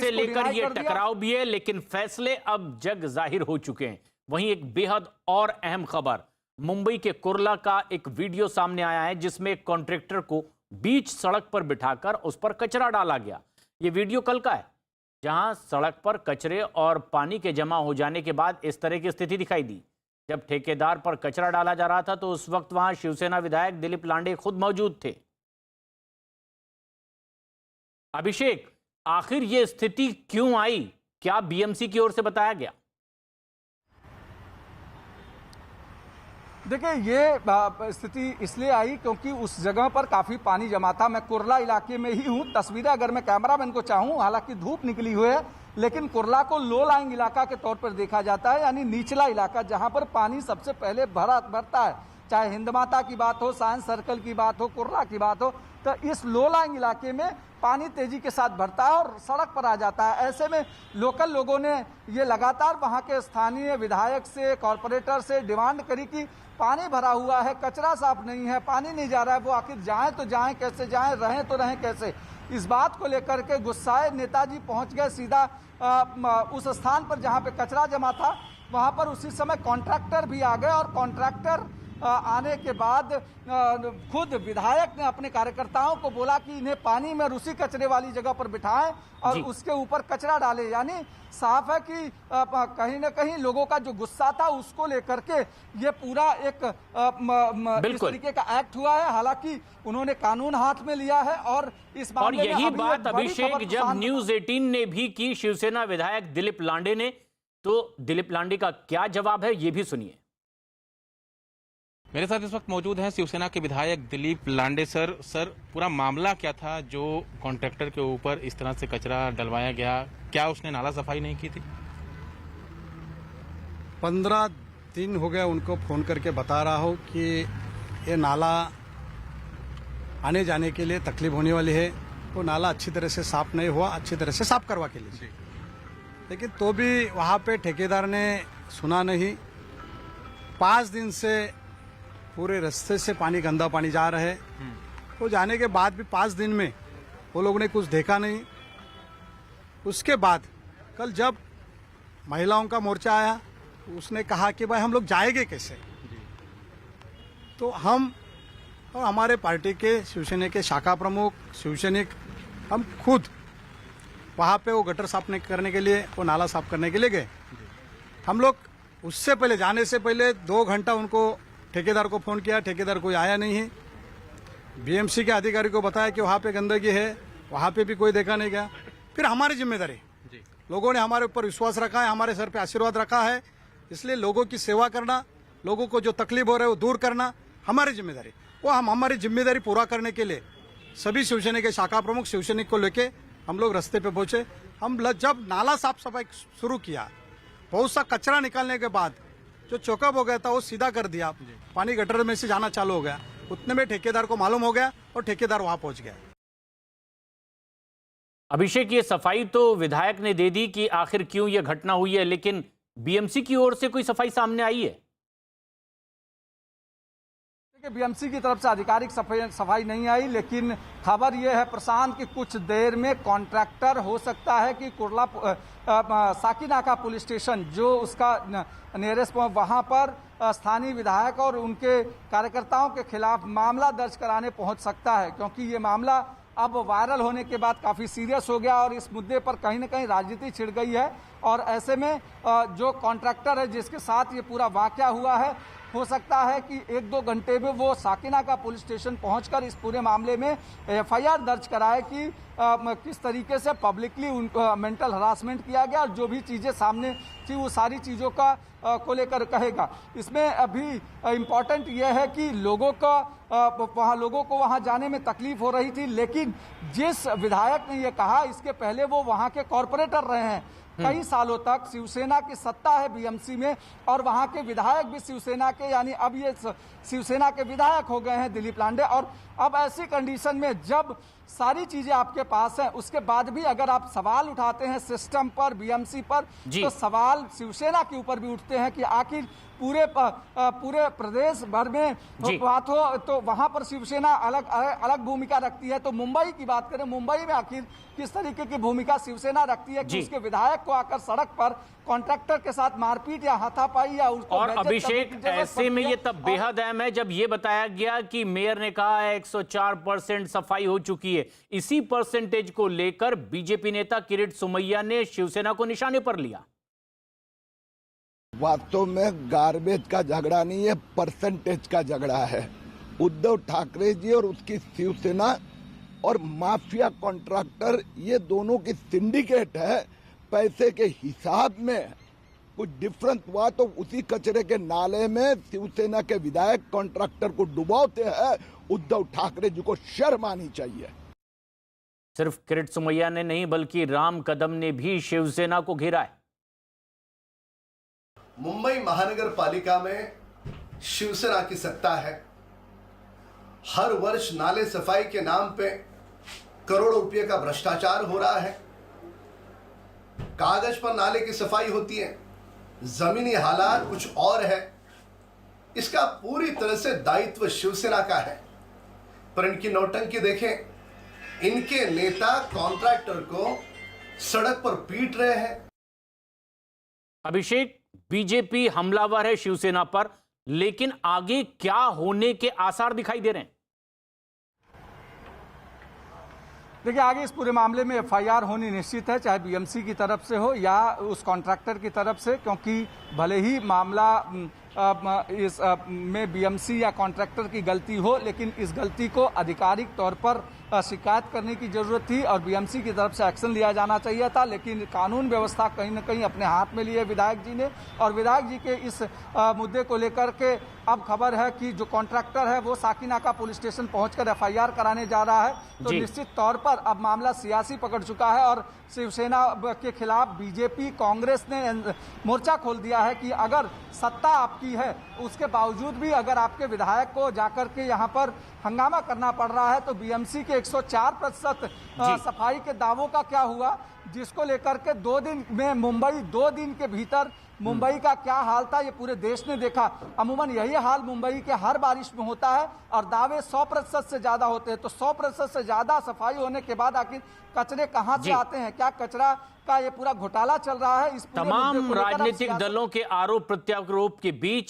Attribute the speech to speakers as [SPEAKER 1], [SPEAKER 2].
[SPEAKER 1] से लेकर ये टकराव भी है, लेकिन फैसले अब जग जाहिर हो चुके हैं। वहीं एक बेहद और अहम खबर, मुंबई के कुर्ला का एक वीडियो सामने आया है जिसमें एक कॉन्ट्रैक्टर को बीच सड़क पर बिठाकर उस पर कचरा डाला गया। ये वीडियो कल का है, जहां सड़क पर कचरे और पानी के जमा हो जाने के बाद इस तरह की स्थिति दिखाई दी। जब ठेकेदार पर कचरा डाला जा रहा था तो उस वक्त वहां शिवसेना विधायक दिलीप लांडे खुद मौजूद थे। अभिषेक, आखिर ये स्थिति क्यों आई? क्या बीएमसी की ओर से बताया गया?
[SPEAKER 2] देखिए, ये स्थिति इसलिए आई क्योंकि उस जगह पर काफी पानी जमा था। मैं कुर्ला इलाके में ही हूं। तस्वीरें अगर मैं कैमरामैन को चाहूं, हालांकि धूप निकली हुई है, लेकिन कुर्ला को लो लाइंग इलाका के तौर पर देखा जाता है, यानी निचला इलाका जहां पर पानी सबसे पहले भरता है। चाहे हिंद माता की बात हो, साइंस सर्कल की बात हो, कुर्ला की बात हो, तो इस लो लाइंग इलाके में पानी तेजी के साथ भरता है और सड़क पर आ जाता है। ऐसे में लोकल लोगों ने ये लगातार वहां के स्थानीय विधायक से, कॉरपोरेटर से डिमांड करी कि पानी भरा हुआ है, कचरा साफ नहीं है, पानी नहीं जा रहा है, वो आखिर जाएं तो जाएं कैसे, जाएं रहें तो रहें कैसे। इस बात को लेकर के गुस्साए नेताजी पहुंच गए सीधा उस स्थान पर जहां पे कचरा जमा था। वहां पर उसी समय कॉन्ट्रैक्टर भी आ गए और कॉन्ट्रैक्टर आने के बाद खुद विधायक ने अपने कार्यकर्ताओं को बोला कि इन्हें पानी में रूसी कचरे वाली जगह पर बिठाएं और उसके ऊपर कचरा डालें। यानी साफ है कि कहीं ना कहीं लोगों का जो गुस्सा था उसको लेकर के ये पूरा एक इस तरीके का एक्ट हुआ है। हालांकि उन्होंने कानून हाथ में लिया है और इस मामले में
[SPEAKER 1] यही बात अभिषेक जब न्यूज 18 ने भी की शिवसेना विधायक दिलीप लांडे ने, तो दिलीप लांडे का क्या जवाब है ये भी सुनिए।
[SPEAKER 3] मेरे साथ इस वक्त मौजूद हैं शिवसेना के विधायक दिलीप लांडे सर। सर, पूरा मामला क्या था जो कॉन्ट्रैक्टर के ऊपर इस तरह से कचरा डलवाया गया? क्या उसने नाला सफाई नहीं की थी?
[SPEAKER 4] 15 दिन हो गए उनको फोन करके बता रहा हूँ कि ये नाला आने जाने के लिए तकलीफ होने वाली है। वो नाला अच्छी तरह से साफ नहीं हुआ, अच्छी तरह से साफ करवा के लिए, लेकिन तो भी वहाँ पे ठेकेदार ने सुना नहीं। 5 दिन से पूरे रास्ते से पानी, गंदा पानी जा रहा है। वो जाने के बाद भी 5 दिन में वो लोगों ने कुछ देखा नहीं। उसके बाद कल जब महिलाओं का मोर्चा आया, उसने कहा कि भाई हम लोग जाएंगे कैसे। तो हम और हमारे पार्टी के शिवसेना के शाखा प्रमुख शिवसैनिक हम खुद वहाँ पे वो गटर साफ करने के लिए, वो नाला साफ करने के लिए गए। हम लोग उससे पहले, जाने से पहले 2 घंटा उनको ठेकेदार को फोन किया, ठेकेदार कोई आया नहीं है। बीएमसी के अधिकारी को बताया कि वहाँ पे गंदगी है, वहाँ पे भी कोई देखा नहीं गया। फिर हमारी जिम्मेदारी, लोगों ने हमारे ऊपर विश्वास रखा है, हमारे सर पे आशीर्वाद रखा है, इसलिए लोगों की सेवा करना, लोगों को जो तकलीफ हो रहा है वो दूर करना हमारी जिम्मेदारी। वो हम हमारी जिम्मेदारी पूरा करने के लिए सभी शिवसेना के शाखा प्रमुख शिवसैनिक को लेके हम लोग रास्ते पे पहुंचे। हम जब नाला साफ सफाई शुरू किया, बहुत सा कचरा निकालने के बाद जो चौकअप हो गया था वो सीधा कर दिया, पानी गटर में से जाना चालू हो गया। उतने में ठेकेदार को मालूम हो गया और ठेकेदार वहां पहुंच गया।
[SPEAKER 1] अभिषेक, ये सफाई तो विधायक ने दे दी कि आखिर क्यों ये घटना हुई है, लेकिन बीएमसी की ओर से कोई सफाई सामने आई है?
[SPEAKER 2] बीएमसी की तरफ से आधिकारिक सफाई नहीं आई, लेकिन खबर यह है प्रशांत कि कुछ देर में कॉन्ट्रैक्टर हो सकता है कि कुर्ला साकीनाका पुलिस स्टेशन जो उसका नियरेस्ट वहां पर स्थानीय विधायक और उनके कार्यकर्ताओं के खिलाफ मामला दर्ज कराने पहुंच सकता है, क्योंकि ये मामला अब वायरल होने के बाद काफी सीरियस हो गया और इस मुद्दे पर कहीं न कहीं राजनीति छिड़ गई है। और ऐसे में जो कॉन्ट्रैक्टर है जिसके साथ ये पूरा वाकया हुआ है, हो सकता है कि 1-2 घंटे में वो साकीनाका पुलिस स्टेशन पहुंचकर इस पूरे मामले में एफआईआर दर्ज कराए कि किस तरीके से पब्लिकली उनको मेंटल हरासमेंट किया गया और जो भी चीज़ें सामने थी वो सारी चीज़ों का को लेकर कहेगा। इसमें अभी इम्पॉर्टेंट यह है कि लोगों को वहाँ जाने में तकलीफ हो रही थी, लेकिन जिस विधायक ने ये कहा, इसके पहले वो वहाँ के कॉरपोरेटर रहे हैं। कई सालों तक शिवसेना की सत्ता है बीएमसी में और वहां के विधायक भी शिवसेना के, यानी अब ये शिवसेना के विधायक हो गए हैं दिलीप लांडे। और अब ऐसी कंडीशन में जब सारी चीजें आपके पास हैं। उसके बाद भी अगर आप सवाल उठाते हैं सिस्टम पर, बीएमसी पर,
[SPEAKER 1] जी।
[SPEAKER 2] तो सवाल शिवसेना के ऊपर भी उठते हैं कि आखिर पूरे प्रदेश भर में बात हो तो वहां पर शिवसेना अलग भूमिका रखती है। तो मुंबई की बात करें, मुंबई में आखिर किस तरीके की भूमिका शिवसेना रखती है कि उसके विधायक को आकर सड़क पर कॉन्ट्रैक्टर के साथ मारपीट या हाथापाई या उसको
[SPEAKER 1] और अभिषेक, ऐसे में ये तब बेहद अहम है जब ये बताया गया कि मेयर ने कहा है 104% सफाई हो चुकी है। इसी परसेंटेज को लेकर बीजेपी नेता किरीट सोमैया ने शिवसेना को निशाने पर लिया।
[SPEAKER 5] वास्तव में गार्बेज का झगड़ा नहीं है, परसेंटेज का झगड़ा है। उद्धव ठाकरे जी और उसकी शिवसेना और माफिया कॉन्ट्रैक्टर, ये दोनों की सिंडिकेट है। पैसे के हिसाब में कुछ डिफरेंस हुआ तो उसी कचरे के नाले में शिवसेना के विधायक कॉन्ट्रैक्टर को डुबाते हैं। उद्धव ठाकरे जी को शर्म आनी चाहिए।
[SPEAKER 1] सिर्फ किरीट सोमैया ने नहीं बल्कि राम कदम ने भी शिवसेना को घेरा है।
[SPEAKER 6] मुंबई महानगर पालिका में शिवसेना की सत्ता है। हर वर्ष नाले सफाई के नाम पे करोड़ों रुपए का भ्रष्टाचार हो रहा है। कागज पर नाले की सफाई होती है, जमीनी हालात कुछ और है। इसका पूरी तरह से दायित्व शिवसेना का है। पर इनकी नौटंकी देखें, इनके नेता कॉन्ट्रैक्टर को सड़क पर पीट रहे हैं।
[SPEAKER 1] अभिषेक, बीजेपी हमलावर है शिवसेना पर, लेकिन आगे क्या होने के आसार दिखाई दे रहे हैं?
[SPEAKER 2] देखिए, आगे इस पूरे मामले में एफआईआर होनी निश्चित है, चाहे बीएमसी की तरफ से हो या उस कॉन्ट्रैक्टर की तरफ से, क्योंकि भले ही मामला में बीएमसी या कॉन्ट्रैक्टर की गलती हो, लेकिन इस गलती को आधिकारिक तौर पर शिकायत करने की जरूरत थी और बीएमसी की तरफ से एक्शन लिया जाना चाहिए था। लेकिन कानून व्यवस्था कहीं न कहीं अपने हाथ में लिए विधायक जी ने, और विधायक जी के इस मुद्दे को लेकर के अब खबर है कि जो कॉन्ट्रैक्टर है वो साकीनाका पुलिस स्टेशन पहुंचकर एफआईआर कराने जा रहा है। तो निश्चित तौर पर अब मामला सियासी पकड़ चुका है और शिवसेना के खिलाफ बीजेपी, कांग्रेस ने मोर्चा खोल दिया है कि अगर सत्ता आपकी है, उसके बावजूद भी अगर आपके विधायक को जाकर के यहाँ पर हंगामा करना पड़ रहा है, तो बीएमसी के 104% सफाई के दावों का क्या हुआ, जिसको लेकर के 2 दिन में मुंबई, 2 दिन के भीतर मुंबई का क्या हाल था ये पूरे देश ने देखा। अमूमन यही हाल मुंबई के हर बारिश में होता है और दावे 100% से ज्यादा होते हैं। तो 100% से ज्यादा सफाई होने के बाद आखिर कचरे कहां से आते हैं? क्या कचरा का ये पूरा घोटाला चल रहा है? इस
[SPEAKER 1] तमाम राजनीतिक दलों के आरोप प्रत्यारोप के बीच